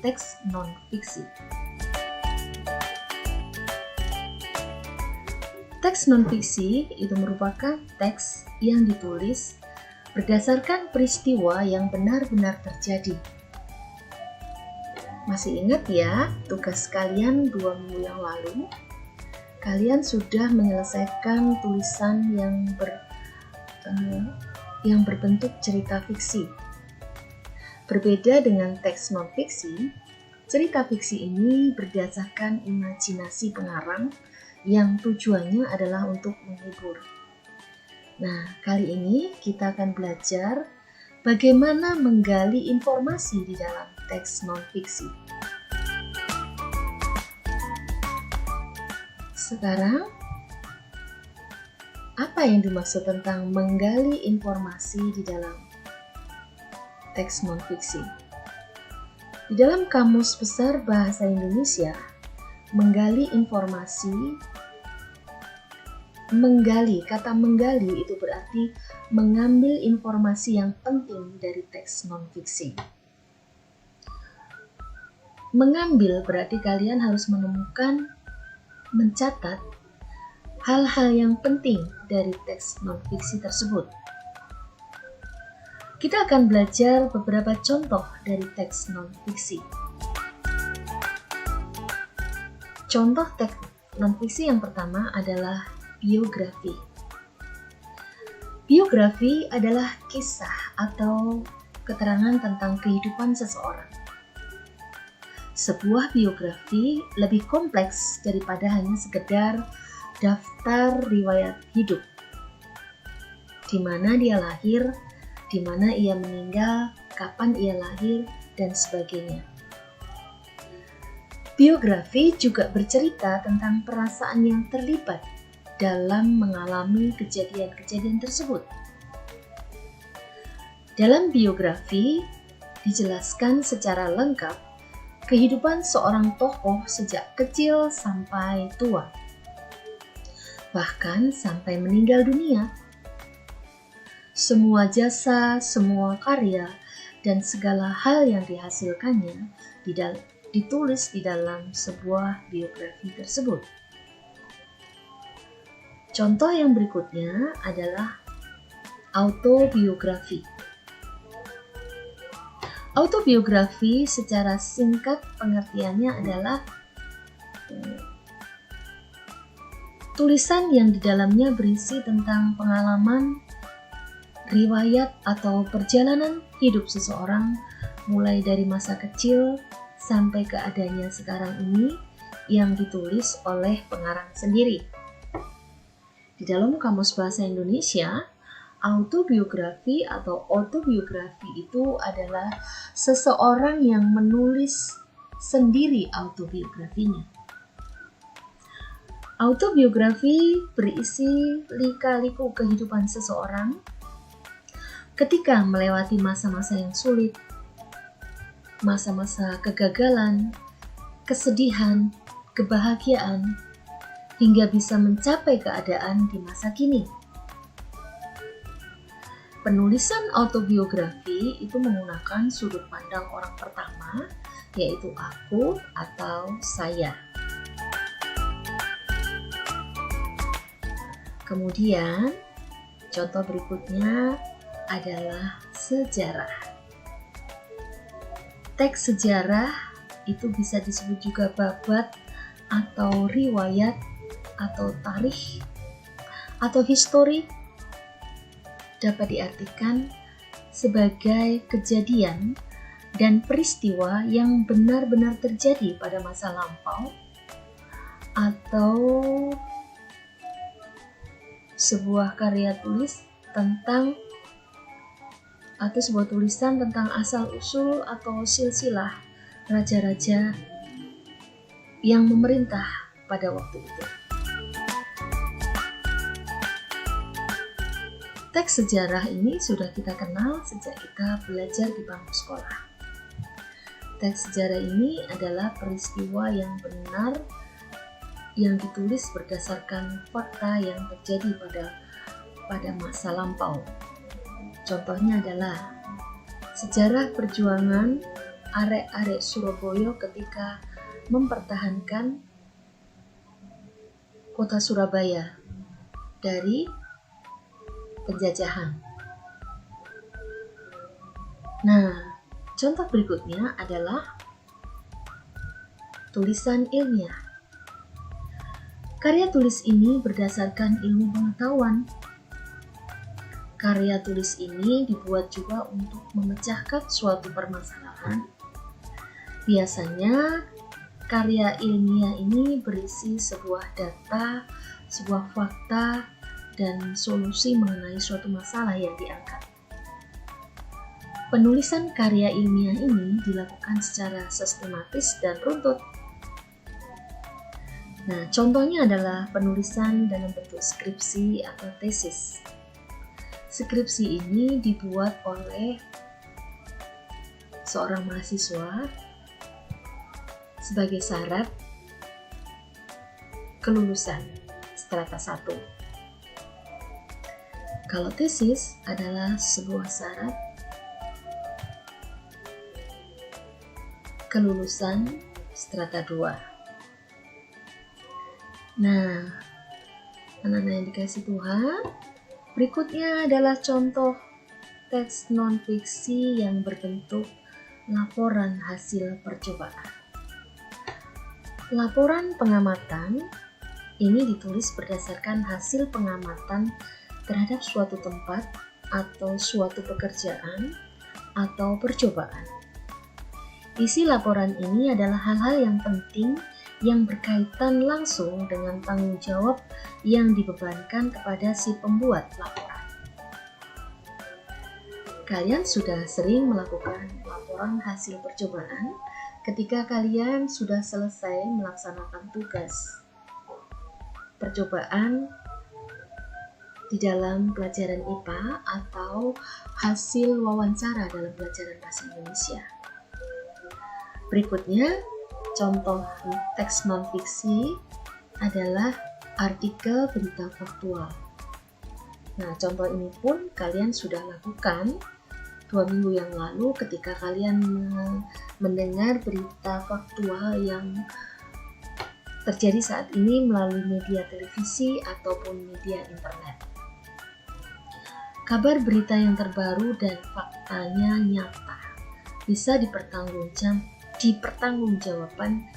teks non-fiksi. Teks non-fiksi itu merupakan teks yang ditulis berdasarkan peristiwa yang benar-benar terjadi. Masih ingat ya, tugas kalian 2 minggu yang lalu? Kalian sudah menyelesaikan tulisan yang berbentuk cerita fiksi. Berbeda dengan teks non-fiksi, cerita fiksi ini berdasarkan imajinasi pengarang yang tujuannya adalah untuk menghibur. Nah, kali ini kita akan belajar bagaimana menggali informasi di dalam teks non-fiksi. Sekarang, apa yang dimaksud tentang menggali informasi di dalam teks non-fiksi? Di dalam Kamus Besar Bahasa Indonesia, kata menggali itu berarti mengambil informasi yang penting dari teks non-fiksi. Mengambil berarti kalian harus mencatat hal-hal yang penting dari teks non-fiksi tersebut. Kita akan belajar beberapa contoh dari teks non-fiksi. Contoh teks non-fiksi yang pertama adalah biografi. Biografi adalah kisah atau keterangan tentang kehidupan seseorang. Sebuah biografi lebih kompleks daripada hanya sekedar daftar riwayat hidup. Di mana dia lahir, di mana ia meninggal, kapan ia lahir, dan sebagainya. Biografi juga bercerita tentang perasaan yang terlibat dalam mengalami kejadian-kejadian tersebut. Dalam biografi dijelaskan secara lengkap kehidupan seorang tokoh sejak kecil sampai tua, bahkan sampai meninggal dunia. Semua jasa, semua karya, dan segala hal yang dihasilkannya ditulis di dalam sebuah biografi tersebut. Contoh yang berikutnya adalah autobiografi. Autobiografi secara singkat pengertiannya adalah tulisan yang di dalamnya berisi tentang pengalaman, riwayat atau perjalanan hidup seseorang mulai dari masa kecil sampai keadaannya sekarang ini yang ditulis oleh pengarang sendiri. Di dalam Kamus Bahasa Indonesia, autobiografi atau autobiografi itu adalah seseorang yang menulis sendiri autobiografinya. Autobiografi berisi lika-liku kehidupan seseorang ketika melewati masa-masa yang sulit, masa-masa kegagalan, kesedihan, kebahagiaan, hingga bisa mencapai keadaan di masa kini. Penulisan autobiografi itu menggunakan sudut pandang orang pertama, yaitu aku atau saya. Kemudian, contoh berikutnya adalah sejarah. Teks sejarah itu bisa disebut juga babat atau riwayat atau tarikh atau histori, dapat diartikan sebagai kejadian dan peristiwa yang benar-benar terjadi pada masa lampau atau sebuah karya tulis tentang atau sebuah tulisan tentang asal-usul atau silsilah raja-raja yang memerintah pada waktu itu. Teks sejarah ini sudah kita kenal sejak kita belajar di bangku sekolah. Teks sejarah ini adalah peristiwa yang benar yang ditulis berdasarkan fakta yang terjadi pada masa lampau. Contohnya adalah sejarah perjuangan arek-arek Surabaya ketika mempertahankan kota Surabaya dari penjajahan. Nah, contoh berikutnya adalah tulisan ilmiah. Karya tulis ini berdasarkan ilmu pengetahuan. Karya tulis ini dibuat juga untuk memecahkan suatu permasalahan. Biasanya, karya ilmiah ini berisi sebuah data, sebuah fakta, dan solusi mengenai suatu masalah yang diangkat. Penulisan karya ilmiah ini dilakukan secara sistematis dan runtut. Nah, contohnya adalah penulisan dalam bentuk skripsi atau tesis. Skripsi ini dibuat oleh seorang mahasiswa sebagai syarat kelulusan strata 1. Kalau tesis adalah sebuah syarat kelulusan strata 2. Nah, anak-anak yang dikasih Tuhan, berikutnya adalah contoh teks non-fiksi yang berbentuk laporan hasil percobaan. Laporan pengamatan ini ditulis berdasarkan hasil pengamatan terhadap suatu tempat atau suatu pekerjaan atau percobaan. Isi laporan ini adalah hal-hal yang penting yang berkaitan langsung dengan tanggung jawab yang dibebankan kepada si pembuat laporan. Kalian sudah sering melakukan laporan hasil percobaan ketika kalian sudah selesai melaksanakan tugas percobaan di dalam pelajaran IPA atau hasil wawancara dalam pelajaran bahasa Indonesia. Berikutnya, contoh teks non-fiksi adalah artikel berita faktual. Nah, contoh ini pun kalian sudah lakukan 2 minggu yang lalu ketika kalian mendengar berita faktual yang terjadi saat ini melalui media televisi ataupun media internet. Kabar berita yang terbaru dan faktanya nyata bisa dipertanggungjawabkan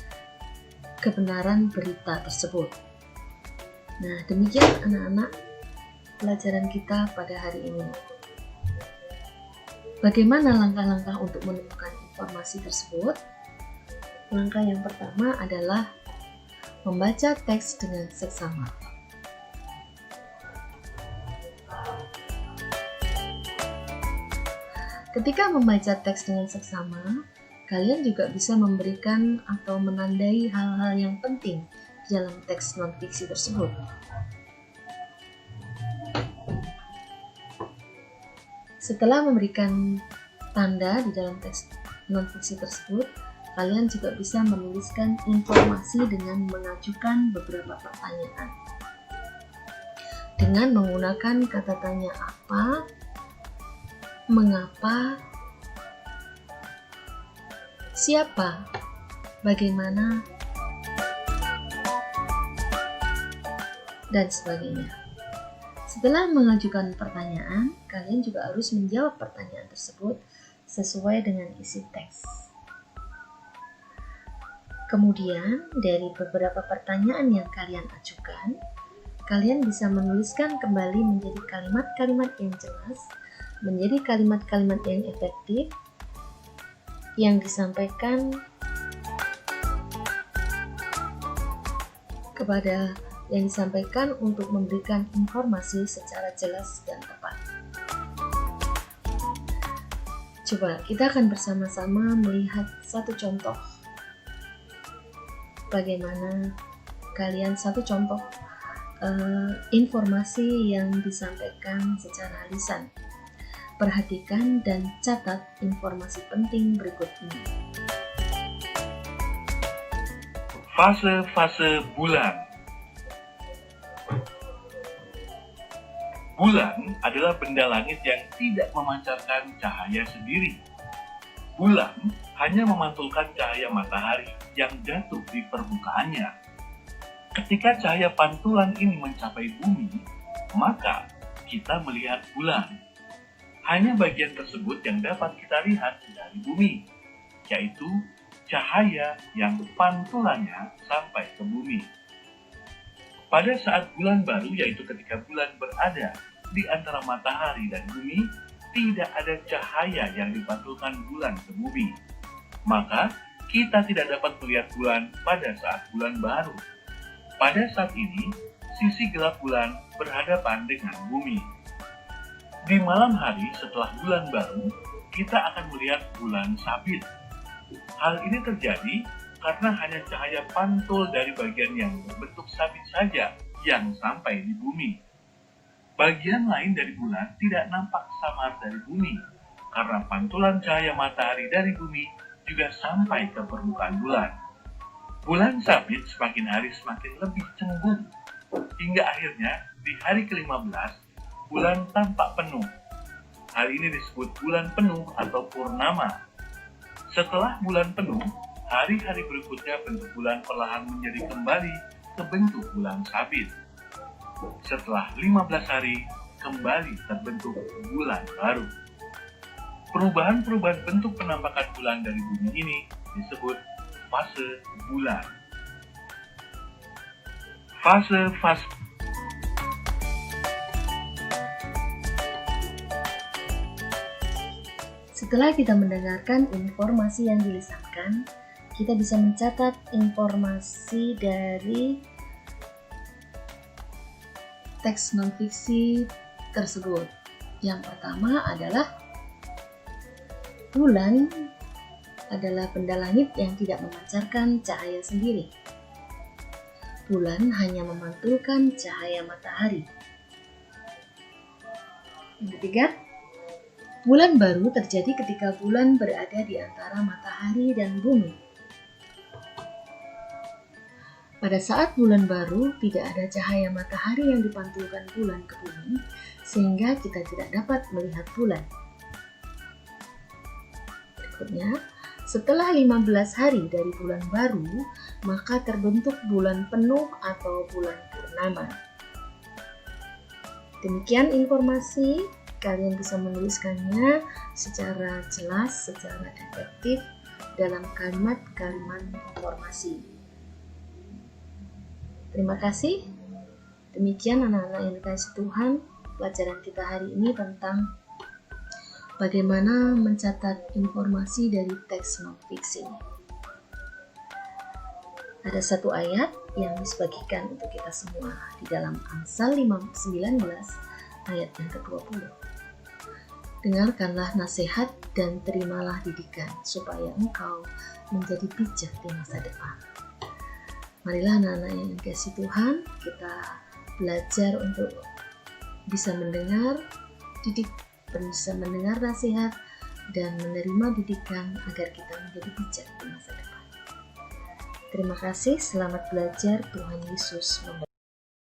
kebenaran berita tersebut. Nah, demikian anak-anak pelajaran kita pada hari ini. Bagaimana langkah-langkah untuk menemukan informasi tersebut? Langkah yang pertama adalah membaca teks dengan seksama. Ketika membaca teks dengan seksama, kalian juga bisa memberikan atau menandai hal-hal yang penting di dalam teks non-fiksi tersebut. Setelah memberikan tanda di dalam teks non-fiksi tersebut, kalian juga bisa menuliskan informasi dengan mengajukan beberapa pertanyaan. Dengan menggunakan kata tanya apa, mengapa, siapa, bagaimana, dan sebagainya. Setelah mengajukan pertanyaan, kalian juga harus menjawab pertanyaan tersebut sesuai dengan isi teks. Kemudian, dari beberapa pertanyaan yang kalian ajukan, kalian bisa menuliskan kembali menjadi kalimat-kalimat yang jelas, menjadi kalimat-kalimat yang efektif, yang disampaikan untuk memberikan informasi secara jelas dan tepat. Coba kita akan bersama-sama melihat satu contoh. Bagaimana kalian satu contoh informasi yang disampaikan secara lisan. Perhatikan dan catat informasi penting berikut ini. Fase-fase bulan. Bulan adalah benda langit yang tidak memancarkan cahaya sendiri. Bulan hanya memantulkan cahaya matahari yang jatuh di permukaannya. Ketika cahaya pantulan ini mencapai bumi, maka kita melihat bulan. Hanya bagian tersebut yang dapat kita lihat dari bumi, yaitu cahaya yang pantulannya sampai ke bumi. Pada saat bulan baru, yaitu ketika bulan berada di antara matahari dan bumi, tidak ada cahaya yang dipantulkan bulan ke bumi. Maka, kita tidak dapat melihat bulan pada saat bulan baru. Pada saat ini, sisi gelap bulan berhadapan dengan bumi. Di malam hari setelah bulan baru, kita akan melihat bulan sabit. Hal ini terjadi karena hanya cahaya pantul dari bagian yang berbentuk sabit saja yang sampai di bumi. Bagian lain dari bulan tidak nampak samar dari bumi, karena pantulan cahaya matahari dari bumi juga sampai ke permukaan bulan. Bulan sabit semakin hari semakin lebih cembung, hingga akhirnya di hari ke-15, bulan tampak penuh. Hal ini disebut bulan penuh atau purnama. Setelah bulan penuh, hari-hari berikutnya bentuk bulan perlahan menjadi kembali ke bentuk bulan sabit. Setelah 15 hari, kembali terbentuk bulan baru. Perubahan-perubahan bentuk penampakan bulan dari bumi ini disebut fase bulan. Fase-fase Setelah kita mendengarkan informasi yang dilisankan, kita bisa mencatat informasi dari teks non-fiksi tersebut. Yang pertama adalah bulan adalah benda langit yang tidak memancarkan cahaya sendiri. Bulan hanya memantulkan cahaya matahari. Yang ketiga, bulan baru terjadi ketika bulan berada di antara matahari dan bumi. Pada saat bulan baru, tidak ada cahaya matahari yang dipantulkan bulan ke bumi, sehingga kita tidak dapat melihat bulan. Berikutnya, setelah 15 hari dari bulan baru, maka terbentuk bulan penuh atau bulan purnama. Demikian informasi, kalian bisa menuliskannya secara jelas, secara efektif dalam kalimat-kalimat informasi. Terima kasih. Demikian anak-anak yang dikasihi Tuhan, pelajaran kita hari ini tentang bagaimana mencatat informasi dari teks non-fiksi. Ada satu ayat yang dibagikan untuk kita semua di dalam Amsal 19 ayat yang ke-20. Dengarkanlah nasihat dan terimalah didikan, supaya engkau menjadi bijak di masa depan. Marilah anak-anak yang dikasihi Tuhan, kita belajar untuk bisa mendengar nasihat dan menerima didikan agar kita menjadi bijak di masa depan. Terima kasih, selamat belajar, Tuhan Yesus memberkati.